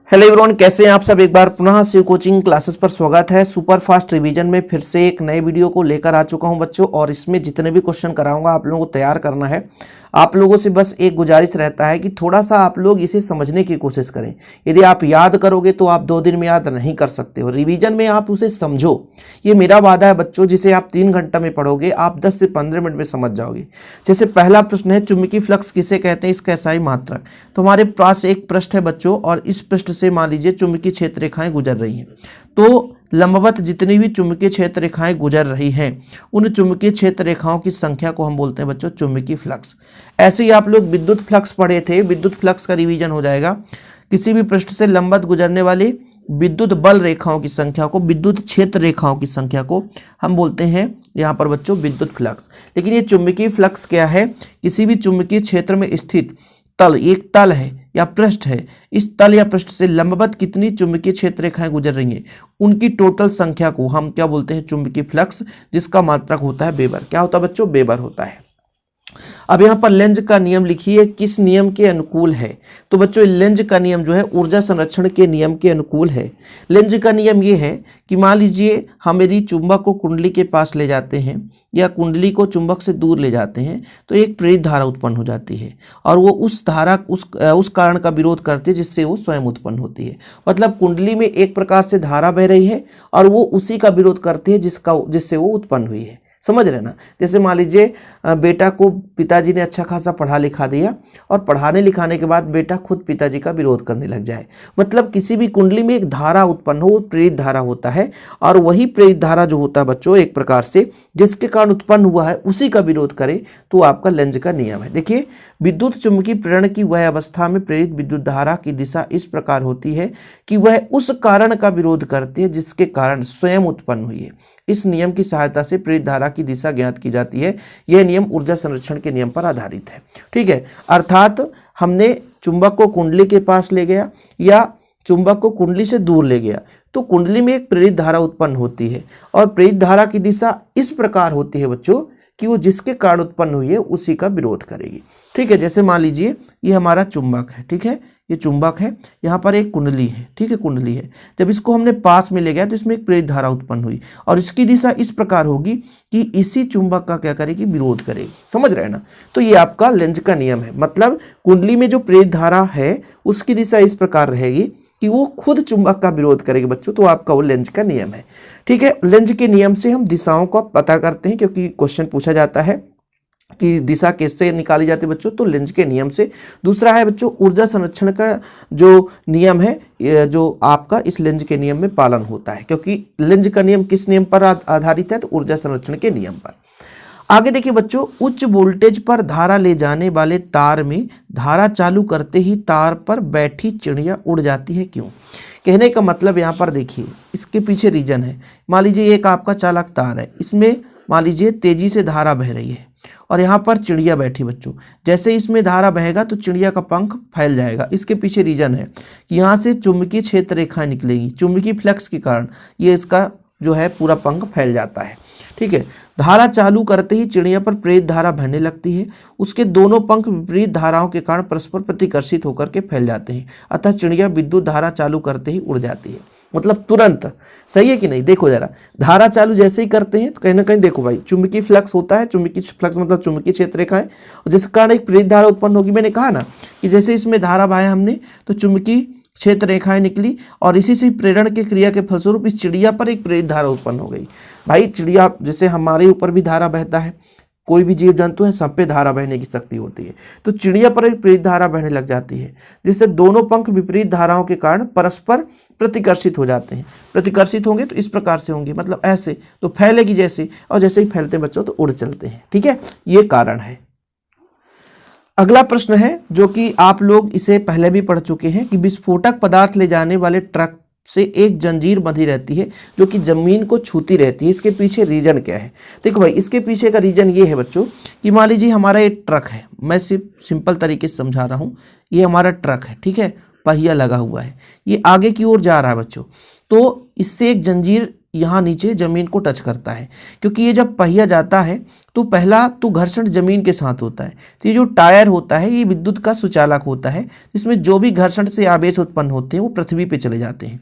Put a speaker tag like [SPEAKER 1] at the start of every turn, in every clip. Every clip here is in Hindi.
[SPEAKER 1] हेलो एवरीवन, कैसे हैं आप सब। एक बार पुनः शिव कोचिंग क्लासेस पर स्वागत है। सुपर फास्ट रिवीजन में फिर से एक नए वीडियो को लेकर आ चुका हूं बच्चों, और इसमें जितने भी क्वेश्चन कराऊंगा आप लोगों को तैयार करना है। आप लोगों से बस एक गुजारिश रहता है कि थोड़ा सा आप लोग इसे समझने की कोशिश करें। यदि आप याद करोगे तो आप 2 दिन में याद नहीं कर सकते हो। रिवीजन में आप उसे समझो, ये मेरा वादा है बच्चों। जिसे आप 3 घंटा में पढ़ोगे आप 10 से 15 मिनट में समझ जाओगे। जैसे पहला प्रश्न है, चुंबकीय फ्लक्स किसे कहते हैं, इसका SI मात्रक। तो हमारे पास एक पृष्ठ है बच्चों, और इस पृष्ठ से मान लीजिए चुंबकीय क्षेत्र रेखाएं गुजर रही हैं। तो लंबवत जितनी भी चुंबकीय क्षेत्र रेखाएं गुजर रही हैं, उन चुंबकीय क्षेत्र रेखाओं की संख्या को हम बोलते हैं बच्चों चुंबकीय फ्लक्स। ऐसे ही आप लोग विद्युत फ्लक्स पढ़े थे, विद्युत फ्लक्स का रिवीजन हो जाएगा। किसी भी पृष्ठ से लंबवत गुजरने वाली विद्युत बल रेखाओं की संख्या को, विद्युत क्षेत्र रेखाओं की संख्या को हम बोलते हैं यहाँ पर बच्चों विद्युत फ्लक्स। लेकिन ये चुंबकीय फ्लक्स क्या है, किसी भी चुंबकीय क्षेत्र में स्थित तल, एक तल है या पृष्ठ है, इस तल या पृष्ठ से लंबवत कितनी चुंबकीय क्षेत्र रेखाएं गुजर रही हैं, उनकी टोटल संख्या को हम क्या बोलते हैं चुंबकीय फ्लक्स, जिसका मात्रक होता है वेबर। क्या होता है बच्चों, वेबर होता है। अब यहाँ पर लेंज का नियम लिखिए, किस नियम के अनुकूल है। तो बच्चों लेंज का नियम जो है ऊर्जा संरक्षण के नियम के अनुकूल है। लेंज का नियम ये है कि मान लीजिए हम यदि चुंबक को कुंडली के पास ले जाते हैं या कुंडली को चुंबक से दूर ले जाते हैं तो एक प्रेरित धारा उत्पन्न हो जाती है, और वो उस धारा उस कारण का विरोध करती है जिससे वो स्वयं उत्पन्न होती है। मतलब कुंडली में एक प्रकार से धारा बह रही है और वो उसी का विरोध करती है जिससे वो उत्पन्न हुई है। समझ रहे ना। जैसे मान लीजिए बेटा को पिताजी ने अच्छा खासा पढ़ा लिखा दिया, और पढ़ाने लिखाने के बाद बेटा खुद पिताजी का विरोध करने लग जाए। मतलब किसी भी कुंडली में एक धारा उत्पन्न हो, प्रेरित धारा होता है, और वही प्रेरित धारा जो होता है बच्चों एक प्रकार से जिसके कारण उत्पन्न हुआ है उसी का विरोध करे, तो आपका लेंज का नियम है। देखिए, विद्युत चुंबकीय प्रेरण की वह अवस्था में प्रेरित विद्युत धारा की दिशा इस प्रकार होती है कि वह उस कारण का विरोध करती है जिसके कारण स्वयं उत्पन्न हुई है। इस नियम की सहायता से प्रेरित धारा की दिशा ज्ञात की जाती है। यह नियम ऊर्जा संरक्षण के नियम पर आधारित है। ठीक है, अर्थात हमने चुंबक को कुंडली के पास ले गया या चुंबक को कुंडली से दूर ले गया, तो कुंडली में एक प्रेरित धारा उत्पन्न होती है, और प्रेरित धारा की दिशा इस प्रकार होती है बच्चों कि वो जिसके कारण उत्पन्न हुई है उसी का विरोध करेगी। ठीक है, जैसे मान लीजिए ये हमारा चुंबक है, ठीक है, ये चुंबक है, यहाँ पर एक कुंडली है, ठीक है, कुंडली है। जब इसको हमने पास में ले गया तो इसमें एक प्रेरित धारा उत्पन्न हुई, और इसकी दिशा इस प्रकार होगी कि इसी चुंबक का क्या करेगी, विरोध करेगी। समझ रहे हैं ना। तो ये आपका लेंज का नियम है। मतलब कुंडली में जो प्रेरित धारा है उसकी दिशा इस प्रकार रहेगी कि वो खुद चुंबक का विरोध करेगी बच्चों, तो आपका वो लेंज का नियम है। ठीक है, लेंज के नियम से हम दिशाओं का पता करते हैं, क्योंकि क्वेश्चन पूछा जाता है कि दिशा कैसे निकाली जाती है बच्चों, तो लेंज के नियम से। दूसरा है बच्चों ऊर्जा संरक्षण का जो नियम है, जो आपका इस लेंज के नियम में पालन होता है, क्योंकि लेंज का नियम किस नियम पर आधारित है, तो ऊर्जा संरक्षण के नियम पर। आगे देखिए बच्चों, उच्च वोल्टेज पर धारा ले जाने वाले तार में धारा चालू करते ही तार पर बैठी चिड़िया उड़ जाती है, क्यों। कहने का मतलब यहाँ पर देखिए, इसके पीछे रीजन है। मान लीजिए एक आपका चालक तार है, इसमें मान लीजिए तेजी से धारा बह रही है, और यहाँ पर चिड़िया बैठी बच्चों। जैसे इसमें धारा बहेगा तो चिड़िया का पंख फैल जाएगा। इसके पीछे रीजन है कि यहाँ से चुंबकीय क्षेत्र रेखाएं निकलेगी, चुंबकीय फ्लक्स के कारण ये इसका जो है पूरा पंख फैल जाता है। ठीक है, धारा चालू करते ही चिड़िया पर प्रेरित धारा बहने लगती है। उसके दोनों पंख विपरीत धाराओं के कारण परस्पर प्रतिकर्षित होकर के फैल जाते हैं, अतः चिड़िया विद्युत धारा चालू करते ही उड़ जाती है। मतलब तुरंत। सही है कि नहीं। देखो जरा, धारा चालू जैसे ही करते हैं तो कहीं ना कहीं देखो भाई चुंबकीय फ्लक्स होता है। चुंबकीय फ्लक्स मतलब चुंबकीय क्षेत्र रेखा है, जिस कारण एक प्रेरित धारा उत्पन्न होगी। मैंने कहा ना कि जैसे इसमें धारा बहाया हमने तो चुंबकीय क्षेत्र रेखाएं निकली, और इसी से प्रेरण की क्रिया के फलस्वरूप इस चिड़िया पर एक प्रेरित धारा उत्पन्न हो गई। भाई चिड़िया, जैसे हमारे ऊपर भी धारा बहता है, कोई भी जीव जंतु है, सब पे धारा बहने की शक्ति होती है, तो चिड़िया पर एक प्रेरित धारा बहने लग जाती है, जिससे दोनों पंख विपरीत धाराओं के कारण परस्पर प्रतिकर्षित हो जाते हैं। प्रतिकर्षित होंगे तो इस प्रकार से होंगे, मतलब ऐसे, तो फैलेगी जैसे, और जैसे ही फैलते हैं बच्चों तो उड़ चलते हैं। ठीक है, ये कारण है। अगला प्रश्न है जो कि आप लोग इसे पहले भी पढ़ चुके हैं कि विस्फोटक पदार्थ ले जाने वाले ट्रक से एक जंजीर बंधी रहती है जो कि जमीन को छूती रहती है। इसके पीछे रीजन क्या है। देखो भाई, इसके पीछे का रीजन ये है बच्चों कि मान लीजिए हमारा एक ट्रक है, मैं सिर्फ सिंपल तरीके से समझा रहा हूँ। ये हमारा ट्रक है, ठीक है, पहिया लगा हुआ है, ये आगे की ओर जा रहा है बच्चों। तो इससे एक जंजीर यहाँ नीचे जमीन को टच करता है, क्योंकि ये जब पहिया जाता है तो पहला तो घर्षण जमीन के साथ होता है। तो ये जो टायर होता है ये विद्युत का सुचालक होता है, इसमें जो भी घर्षण से आवेश उत्पन्न होते हैं वो पृथ्वी पे चले जाते हैं।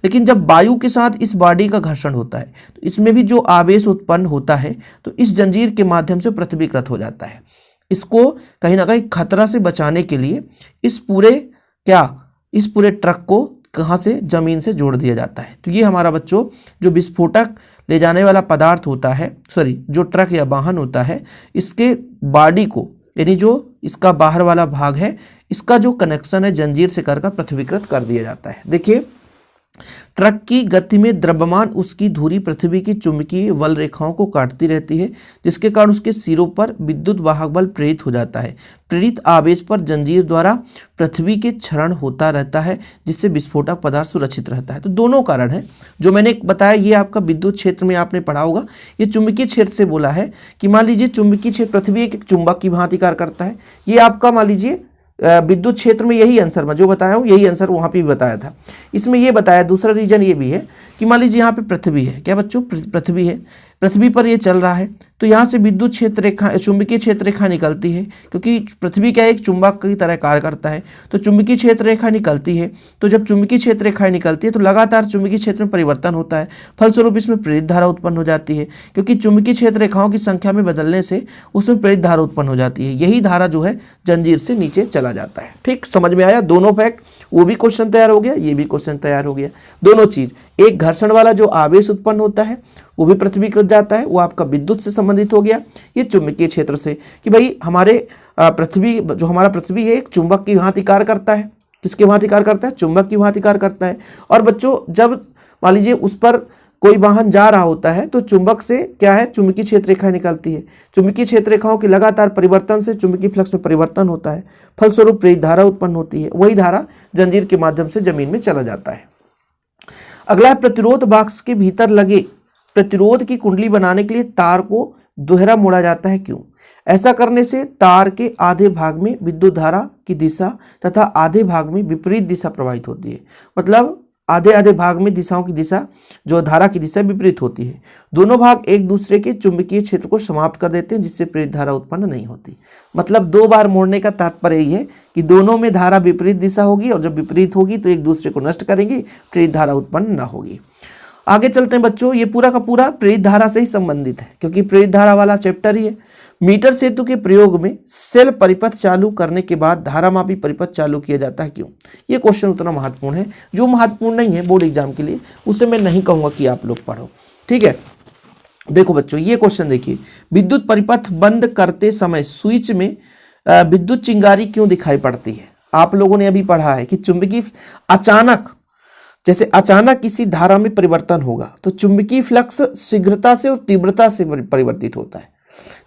[SPEAKER 1] लेकिन जब वायु के साथ इस बॉडी का घर्षण होता है तो इसमें भी जो आवेश उत्पन्न होता है तो इस जंजीर के माध्यम से पृथ्वीकृत हो जाता है। इसको कहीं ना कहीं खतरा से बचाने के लिए इस पूरे ट्रक को कहाँ से, जमीन से जोड़ दिया जाता है। तो ये हमारा बच्चों जो विस्फोटक ले जाने वाला पदार्थ होता है, जो ट्रक या वाहन होता है, इसके बॉडी को यानी जो इसका बाहर वाला भाग है इसका जो कनेक्शन है जंजीर से कर पृथ्वीकृत कर दिया जाता है। देखिए ट्रक की गति में द्रव्यमान उसकी धुरी पृथ्वी की चुंबकीय बल रेखाओं को काटती रहती है, जिसके कारण उसके सिरों पर विद्युत वाहक बल प्रेरित हो जाता है। प्रेरित आवेश पर जंजीर द्वारा पृथ्वी के क्षरण होता रहता है, जिससे विस्फोटक पदार्थ सुरक्षित रहता है। तो दोनों कारण हैं जो मैंने बताया। ये आपका विद्युत क्षेत्र में आपने पढ़ा होगा। ये चुंबकीय क्षेत्र से बोला है कि मान लीजिए चुंबकीय क्षेत्र पृथ्वी एक चुंबक की भांति कार्य करता है। ये आपका मान लीजिए विद्युत क्षेत्र में यही आंसर मैं जो बताया हूँ यही आंसर वहाँ पे भी बताया था। इसमें ये बताया, दूसरा रीजन ये भी है कि मान लीजिए यहाँ पे पृथ्वी है, क्या बच्चों, पृथ्वी है, पृथ्वी पर ये चल रहा है तो यहाँ से विद्युत क्षेत्र रेखा, चुंबकीय क्षेत्र रेखा निकलती है, क्योंकि पृथ्वी क्या एक चुंबक की तरह कार्य करता है। तो चुंबकीय क्षेत्र रेखा निकलती है, तो जब चुंबकीय क्षेत्र रेखाएं निकलती है तो लगातार चुंबकीय क्षेत्र में परिवर्तन होता है, फलस्वरूप इसमें प्रेरित धारा उत्पन्न हो जाती है, क्योंकि चुंबकीय क्षेत्र रेखाओं की संख्या में बदलने से उसमें प्रेरित धारा उत्पन्न हो जाती है। यही धारा जो है जंजीर से नीचे चला जाता है। ठीक, समझ में आया? दोनों फैक्ट, वो भी क्वेश्चन तैयार हो गया, ये भी क्वेश्चन तैयार हो गया। दोनों चीज, एक घर्षण वाला जो आवेश उत्पन्न होता है वो भी पृथ्वीकृत जाता है, वो आपका विद्युत से संबंधित हो गया। ये चुंबकीय क्षेत्र से कि भाई हमारे हमारा पृथ्वी है एक चुंबक की भांति कार्य करता है। किसके भांति कार्य करता है? चुंबक की भांति कार्य करता है। और बच्चों जब मान लीजिए उस पर कोई वाहन जा रहा होता है तो चुंबक से क्या है, चुंबकीय क्षेत्र रेखाएं निकलती है। चुंबकीय क्षेत्र रेखाओं के लगातार परिवर्तन से चुंबकीय फ्लक्स में परिवर्तन होता है, फलस्वरूप प्रेरित धारा उत्पन्न होती है। वही धारा जंजीर के माध्यम से जमीन में चला जाता है। अगला है प्रतिरोध बॉक्स के भीतर लगे प्रतिरोध की कुंडली बनाने के लिए तार को दोहरा मोड़ा जाता है, क्यों? ऐसा करने से तार के आधे भाग में विद्युत धारा की दिशा तथा आधे भाग में विपरीत दिशा प्रवाहित होती है। मतलब आधे आधे भाग में दिशाओं की दिशा, जो धारा की दिशा विपरीत होती है। दोनों भाग एक दूसरे के चुंबकीय क्षेत्र को समाप्त कर देते हैं, जिससे प्रेरित धारा उत्पन्न नहीं होती। मतलब दो बार मोड़ने का तात्पर्य यही है कि दोनों में धारा विपरीत दिशा होगी, और जब विपरीत होगी तो एक दूसरे को नष्ट करेंगे, प्रेरित धारा उत्पन्न न होगी। आगे चलते हैं बच्चों, ये पूरा का पूरा प्रेरित धारा से ही संबंधित है, क्योंकि प्रेरित धारा वाला चैप्टर ही है। मीटर सेतु के प्रयोग में सेल परिपथ चालू करने के बाद धारामापी परिपथ चालू किया जाता है, क्यों? ये क्वेश्चन उतना महत्वपूर्ण है। जो महत्वपूर्ण नहीं है बोर्ड एग्जाम के लिए उसे मैं नहीं कहूंगा कि आप लोग पढ़ो। ठीक है, देखो बच्चों ये क्वेश्चन देखिए, विद्युत परिपथ बंद करते समय स्विच में विद्युत चिंगारी क्यों दिखाई पड़ती है? आप लोगों ने अभी पढ़ा है कि चुंबकीय अचानक किसी धारा में परिवर्तन होगा तो चुंबकीय फ्लक्स शीघ्रता से और तीव्रता से परिवर्तित होता है।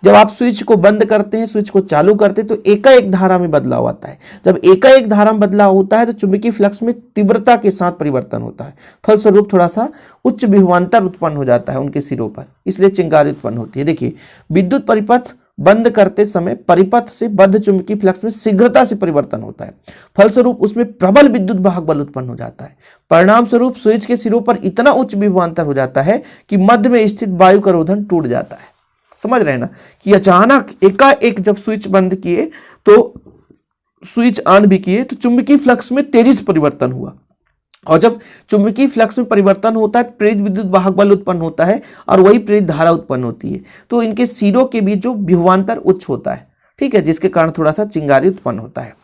[SPEAKER 1] जब आप स्विच को बंद करते हैं, स्विच को चालू करते हैं, तो एकाएक धारा में बदलाव आता है। जब एकाएक धारा में बदलाव होता है तो चुंबकीय फ्लक्स में तीव्रता के साथ परिवर्तन होता है, फलस्वरूप थोड़ा सा उच्च विभवांतर उत्पन्न हो जाता है उनके सिरों पर, इसलिए चिंगारी उत्पन्न होती है। देखिए, विद्युत परिपथ बंद करते समय परिपथ से बद्ध चुंबकीय फ्लक्स में शीघ्रता से परिवर्तन होता है, फलस्वरूप उसमें प्रबल विद्युत वाहक बल उत्पन्न हो जाता है। परिणाम स्वरूप स्विच के सिरों पर इतना उच्च विभवांतर हो जाता है कि मध्य में स्थित वायु का रोधन टूट जाता है। समझ रहे हैं ना, कि अचानक एकाएक जब स्विच बंद किए तो स्विच ऑन भी किए तो चुंबकीय फ्लक्स में तेजी से परिवर्तन हुआ, और जब चुंबकीय फ्लक्स में परिवर्तन होता है प्रेरित विद्युत वाहक बल उत्पन्न होता है और वही प्रेरित धारा उत्पन्न होती है। तो इनके सिरों के बीच जो विभवांतर उच्च होता है, ठीक है, जिसके कारण थोड़ा सा चिंगारी उत्पन्न होता है।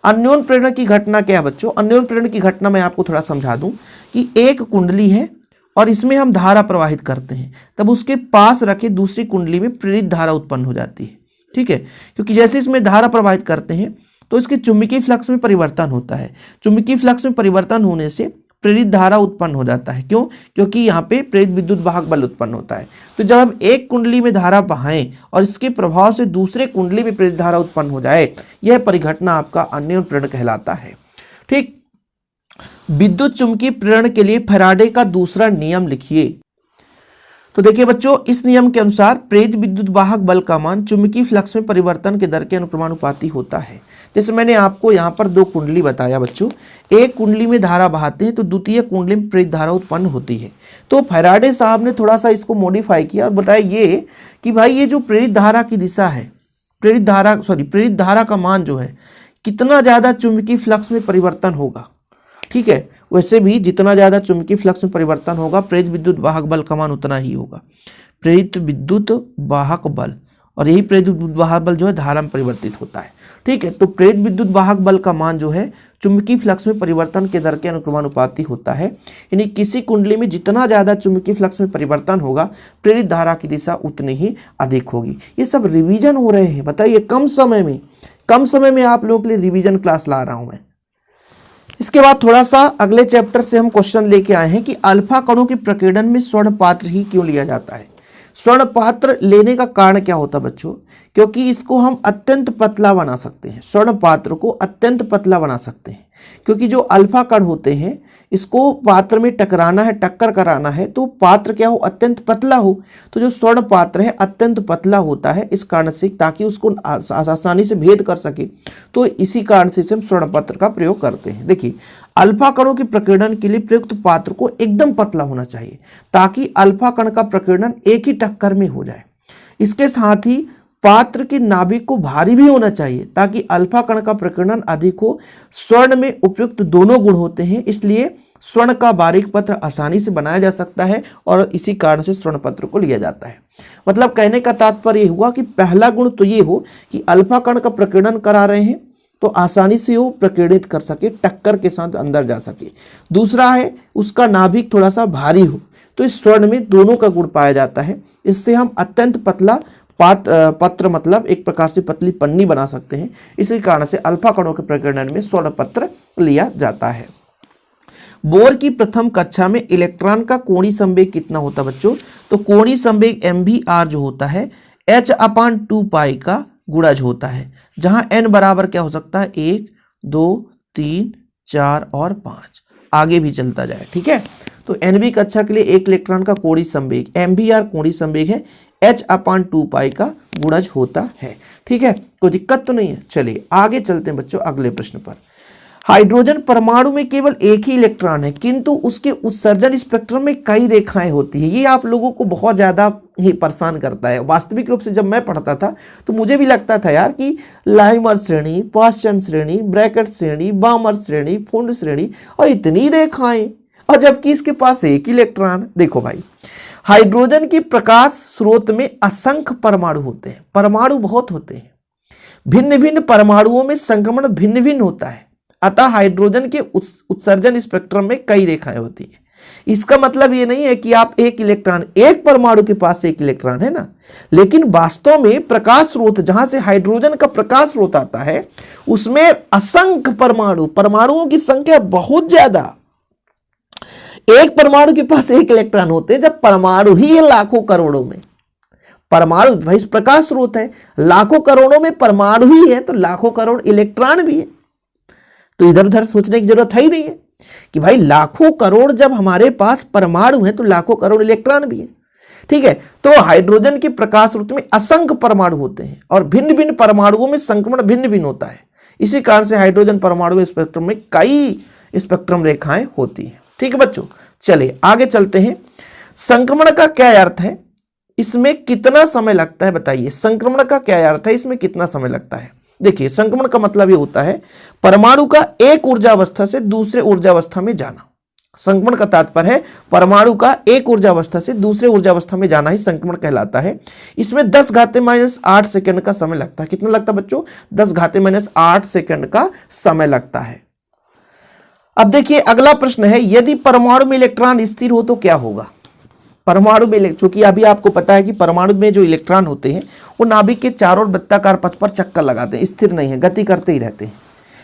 [SPEAKER 1] अन्योन प्रेरण की घटना क्या है बच्चों? अन्योन प्रेरण की घटना मैं आपको थोड़ा समझा दूं कि एक कुंडली है और इसमें हम धारा प्रवाहित करते हैं, तब उसके पास रखे दूसरी कुंडली में प्रेरित धारा उत्पन्न हो जाती है। ठीक है, क्योंकि जैसे इसमें धारा प्रवाहित करते हैं तो इसके चुंबकीय फ्लक्स में परिवर्तन होता है। चुंबकीय फ्लक्स में परिवर्तन होने से प्रेरित धारा उत्पन्न हो जाता है। क्यों? क्योंकि यहाँ पे प्रेरित विद्युत वाहक बल उत्पन्न होता है। तो जब हम एक कुंडली में धारा बहाएं और इसके प्रभाव से दूसरे कुंडली में प्रेरित धारा उत्पन्न हो जाए, यह परिघटना आपका अन्योन प्रेरण कहलाता है। ठीक, विद्युत चुंबकीय प्रेरण के लिए फैराडे का दूसरा नियम लिखिए। तो देखिए बच्चों, इस नियम के अनुसार प्रेरित विद्युत वाहक बल का मान चुंबकीय फ्लक्स में परिवर्तन के दर के अनुक्रमानुपाती होता है। जैसे मैंने आपको यहाँ पर दो कुंडली बताया बच्चों, एक कुंडली में धारा बहाते हैं तो द्वितीय कुंडली में प्रेरित धारा उत्पन्न होती है। तो फैराडे साहब ने थोड़ा सा इसको मॉडिफाई किया और बताया ये कि भाई ये जो प्रेरित धारा की दिशा है, प्रेरित धारा का मान जो है कितना ज़्यादा चुंबकीय फ्लक्स में परिवर्तन होगा, ठीक है, वैसे भी जितना ज़्यादा चुंबकीय फ्लक्स में परिवर्तन होगा प्रेरित विद्युत वाहक बल का मान उतना ही होगा। प्रेरित विद्युत वाहक बल, और यही प्रेरित विद्युत वाहक बल जो है धारा में परिवर्तित होता है, ठीक है। तो प्रेरित विद्युत वाहक बल का मान जो है चुंबकीय फ्लक्स में परिवर्तन के दर के अनुक्रमानुपाती होता है। यानी किसी कुंडली में जितना ज़्यादा चुंबकीय फ्लक्स में परिवर्तन होगा प्रेरित धारा की दिशा उतनी ही अधिक होगी। ये सब रिवीजन हो रहे हैं, बताइए कम समय में आप लोगों के लिए रिवीजन क्लास ला रहा हूं मैं। इसके बाद थोड़ा सा अगले चैप्टर से हम क्वेश्चन लेके आए हैं कि अल्फा कणों के प्रकीर्णन में स्वर्ण पात्र ही क्यों लिया जाता है। स्वर्ण पात्र लेने का कारण क्या होता है बच्चों, क्योंकि इसको हम अत्यंत पतला बना सकते हैं, स्वर्ण पात्र को अत्यंत पतला बना सकते हैं, क्योंकि जो अल्फा कण होते हैं इसको पात्र में टकराना है, टक्कर कराना है, तो पात्र क्या हो, अत्यंत पतला हो। तो जो स्वर्ण पात्र है अत्यंत पतला होता है इस कारण से, ताकि उसको आसानी से भेद कर सके, तो इसी कारण से इसे हम स्वर्ण पात्र का प्रयोग करते हैं। देखिए अल्फा कणों के प्रकीर्णन के लिए प्रयुक्त पात्र को एकदम पतला होना चाहिए, ताकि अल्फा कण का प्रकीर्णन एक ही टक्कर में हो जाए। इसके साथ ही पात्र के नाभिक को भारी भी होना चाहिए, ताकि अल्फा कण का प्रकीर्णन अधिक हो। स्वर्ण में उपयुक्त दोनों गुण होते हैं, इसलिए स्वर्ण का बारीक पत्र आसानी से बनाया जा सकता है और इसी कारण से स्वर्ण पत्र को लिया जाता है। मतलब कहने का तात्पर्य हुआ कि पहला गुण तो ये हो कि अल्फा कण का प्रकीर्णन करा रहे हैं तो आसानी से वो प्रकीर्णित कर सके, टक्कर के साथ अंदर जा सके। दूसरा है उसका नाभिक थोड़ा सा भारी हो, तो इस स्वर्ण में दोनों का गुण पाया जाता है। इससे हम अत्यंत पतला पत्र मतलब एक प्रकार से पतली पन्नी बना सकते हैं। इसी कारण से अल्फा कणों के प्रकीर्णन में स्वर्ण पत्र लिया जाता है। बोर की प्रथम कक्षा में इलेक्ट्रॉन का कोणीय संवेग कितना होता है बच्चों, तो कोणीय संवेग MVR जो होता है h/2 पाई का गुणज होता है, जहां n बराबर क्या हो सकता है 1, 2, 3, 4 और 5, आगे भी चलता जाए, ठीक है। तो NV कक्षा के लिए एक इलेक्ट्रॉन का कोणीय संवेग MVR कोणीय संवेग है, h/2 पाई का गुणज होता है, ठीक है, कोई दिक्कत तो नहीं है। चलिए आगे चलते हैं बच्चों अगले प्रश्न पर। हाइड्रोजन परमाणु में केवल एक ही इलेक्ट्रॉन है, किंतु उसके उत्सर्जन स्पेक्ट्रम में कई रेखाएं होती है। ये आप लोगों को बहुत ज़्यादा ही परेशान करता है। वास्तविक रूप से जब मैं पढ़ता था तो मुझे भी लगता था यार कि लाइमर श्रेणी, पाश्चन श्रेणी, ब्रैकेट श्रेणी, बामर श्रेणी, फुंड श्रेणी और इतनी रेखाएं, और जबकि इसके पास एक इलेक्ट्रॉन। देखो भाई, हाइड्रोजन की प्रकाश स्रोत में असंख्य परमाणु होते हैं, परमाणु बहुत होते हैं, भिन्न भिन्न परमाणुओं में संक्रमण भिन्न भिन्न होता है, अतः हाइड्रोजन के उत्सर्जन स्पेक्ट्रम में कई रेखाएं होती हैं। इसका मतलब ये नहीं है कि आप एक इलेक्ट्रॉन, एक परमाणु के पास एक इलेक्ट्रॉन है ना, लेकिन वास्तव में प्रकाश स्रोत जहां से हाइड्रोजन का प्रकाश स्रोत आता है उसमें असंख्य परमाणुओं की संख्या बहुत ज्यादा। एक परमाणु के पास एक इलेक्ट्रॉन होते हैं, जब परमाणु ही है लाखों करोड़ों में। परमाणु भाई प्रकाश स्रोत है, लाखों करोड़ों में परमाणु ही है तो लाखों करोड़ इलेक्ट्रॉन भी है। तो इधर उधर सोचने की जरूरत है ही नहीं है कि भाई लाखों करोड़ जब हमारे पास परमाणु है तो लाखों करोड़ इलेक्ट्रॉन भी है, ठीक है। तो हाइड्रोजन के प्रकाश स्रोत में असंख्य परमाणु होते हैं और भिन्न भिन्न परमाणुओं में संक्रमण भिन्न भिन्न होता है। इसी कारण से हाइड्रोजन परमाणु स्पेक्ट्रम में कई स्पेक्ट्रम रेखाएं होती हैं, ठीक है बच्चों। चलिए आगे चलते हैं। संक्रमण का क्या अर्थ है, इसमें कितना समय लगता है, बताइए। संक्रमण का क्या अर्थ है, इसमें कितना समय लगता है। देखिए संक्रमण का मतलब ये होता है परमाणु का एक ऊर्जा अवस्था से दूसरे ऊर्जा अवस्था में जाना। संक्रमण का तात्पर्य है परमाणु का एक ऊर्जा अवस्था से दूसरे ऊर्जा अवस्था में जाना ही संक्रमण कहलाता है। इसमें 10⁻⁸ सेकंड का समय लगता है। कितना लगता है बच्चों, 10⁻⁸ सेकंड का समय लगता है। अब देखिए अगला प्रश्न है, यदि परमाणु में इलेक्ट्रॉन स्थिर हो तो क्या होगा। परमाणु में, चूंकि अभी आपको पता है कि परमाणु में जो इलेक्ट्रॉन होते हैं वो नाभिक के चारों ओर वृत्ताकार पथ पर चक्कर लगाते हैं, स्थिर नहीं है, गति करते ही रहते हैं।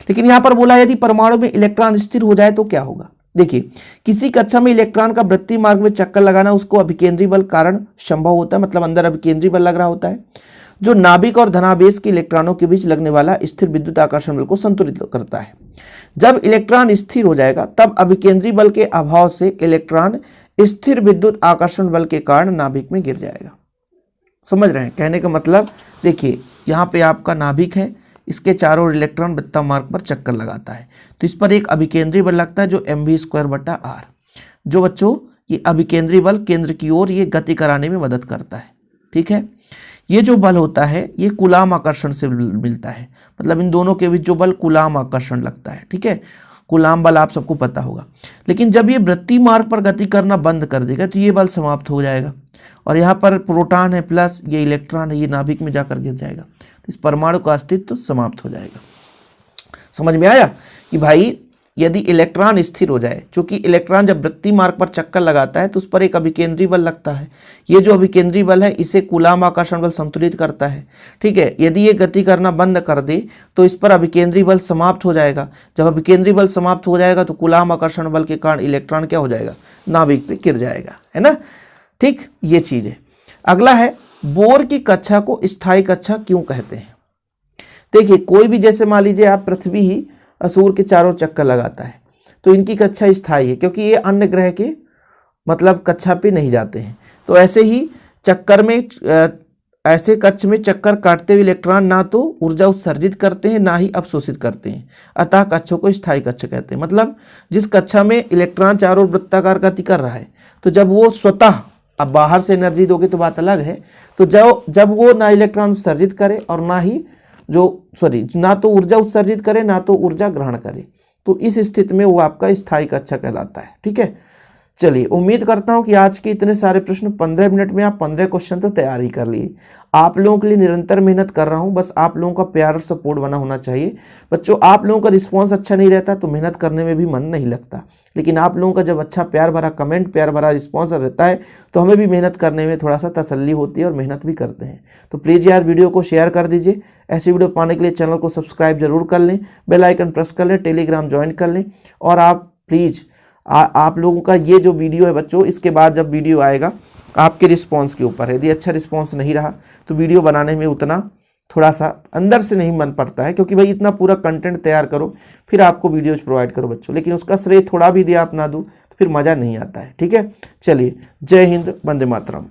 [SPEAKER 1] लेकिन यहां पर बोला यदि परमाणु में इलेक्ट्रॉन स्थिर हो जाए तो क्या होगा। देखिए किसी कक्षा में इलेक्ट्रॉन का वृत्तीय मार्ग में चक्कर लगाना उसको अभिकेंद्री बल कारण संभव होता है, मतलब अंदर अभिकेंद्री बल लग रहा होता है, जो नाभिक और धनावेश के इलेक्ट्रॉनों के बीच लगने वाला स्थिर विद्युत आकर्षण बल को संतुलित करता है। जब इलेक्ट्रॉन स्थिर हो जाएगा तब अभिकेंद्री बल के अभाव से इलेक्ट्रॉन स्थिर विद्युत आकर्षण बल के कारण नाभिक में गिर जाएगा। समझ रहे हैं कहने का मतलब? देखिए यहाँ पे आपका नाभिक है, इसके चारों ओर इलेक्ट्रॉन वृत्त मार्ग पर चक्कर लगाता है, तो इस पर एक अभिकेंद्री बल लगता है जो mv²/r, जो बच्चों ये अभिकेंद्री बल केंद्र की ओर ये गति कराने में मदद करता है। ठीक है, ये जो बल होता है ये कूलाम आकर्षण से मिलता है, मतलब इन दोनों के बीच जो बल कूलाम आकर्षण लगता है। ठीक है, कूलाम बल आप सबको पता होगा। लेकिन जब ये वृत्तीय मार्ग पर गति करना बंद कर देगा तो ये बल समाप्त हो जाएगा, और यहाँ पर प्रोटॉन है प्लस ये इलेक्ट्रॉन है, ये नाभिक में जाकर गिर जाएगा, तो इस परमाणु का अस्तित्व समाप्त हो जाएगा। समझ में आया कि भाई यदि इलेक्ट्रॉन स्थिर हो जाए, क्योंकि इलेक्ट्रॉन जब वृत्तीय मार्ग पर चक्कर लगाता है तो उस पर एक अभिकेंद्री बल लगता है, ये जो अभिकेंद्री बल है इसे कूलाम आकर्षण बल संतुलित करता है। ठीक है, यदि ये गति करना बंद कर दे तो इस पर अभिकेंद्री बल समाप्त हो जाएगा। जब अभिकेंद्री बल समाप्त हो जाएगा तो कूलाम आकर्षण बल के कारण इलेक्ट्रॉन क्या हो जाएगा? नाभिक पे गिर जाएगा, है ना। ठीक, ये चीज है। अगला है बोर की कक्षा को स्थायी कक्षा क्यों कहते हैं? देखिए कोई भी, जैसे मान लीजिए आप पृथ्वी ही सूर्य के चारों चक्कर लगाता है तो इनकी कक्षा स्थायी है, क्योंकि ये अन्य ग्रह के मतलब कक्षा पे नहीं जाते हैं। तो ऐसे ही चक्कर में ऐसे कक्ष में चक्कर काटते हुए इलेक्ट्रॉन ना तो ऊर्जा उत्सर्जित करते हैं ना ही अवशोषित करते हैं, अतः कक्षों को स्थायी कक्ष कहते हैं। मतलब जिस कक्षा में इलेक्ट्रॉन चारों ओर वृत्ताकार गति कर रहा है, तो जब वो स्वतः, अब बाहर से एनर्जी दोगे तो बात अलग है, तो जब वो ना इलेक्ट्रॉन उत्सर्जित करे और ना ही ना तो ऊर्जा उत्सर्जित करे ना तो ऊर्जा ग्रहण करे, तो इस स्थिति में वो आपका स्थायी कक्षा कहलाता है। ठीक है, चलिए उम्मीद करता हूं कि आज के इतने सारे प्रश्न 15 मिनट में आप 15 क्वेश्चन तो तैयार ही कर लिए। आप लोगों के लिए निरंतर मेहनत कर रहा हूं, बस आप लोगों का प्यार और सपोर्ट बना होना चाहिए। बच्चों आप लोगों का रिस्पांस अच्छा नहीं रहता तो मेहनत करने में भी मन नहीं लगता, लेकिन आप लोगों का जब अच्छा प्यार भरा कमेंट, प्यार भरा रिस्पॉन्स रहता है तो हमें भी मेहनत करने में थोड़ा सा तसल्ली होती है और मेहनत भी करते हैं। तो प्लीज़ यार वीडियो को शेयर कर दीजिए। ऐसी वीडियो पाने के लिए चैनल को सब्सक्राइब जरूर कर लें, बेल आइकन प्रेस कर लें, टेलीग्राम ज्वाइन कर लें। और आप प्लीज़ आप लोगों का ये जो वीडियो है बच्चों, इसके बाद जब वीडियो आएगा आपके रिस्पांस के ऊपर है। यदि अच्छा रिस्पांस नहीं रहा तो वीडियो बनाने में उतना थोड़ा सा अंदर से नहीं मन पड़ता है, क्योंकि भाई इतना पूरा कंटेंट तैयार करो फिर आपको वीडियोज प्रोवाइड करो बच्चों, लेकिन उसका श्रेय थोड़ा भी दिया आप ना दो तो फिर मज़ा नहीं आता है। ठीक है, चलिए जय हिंद, वंदे मातरम।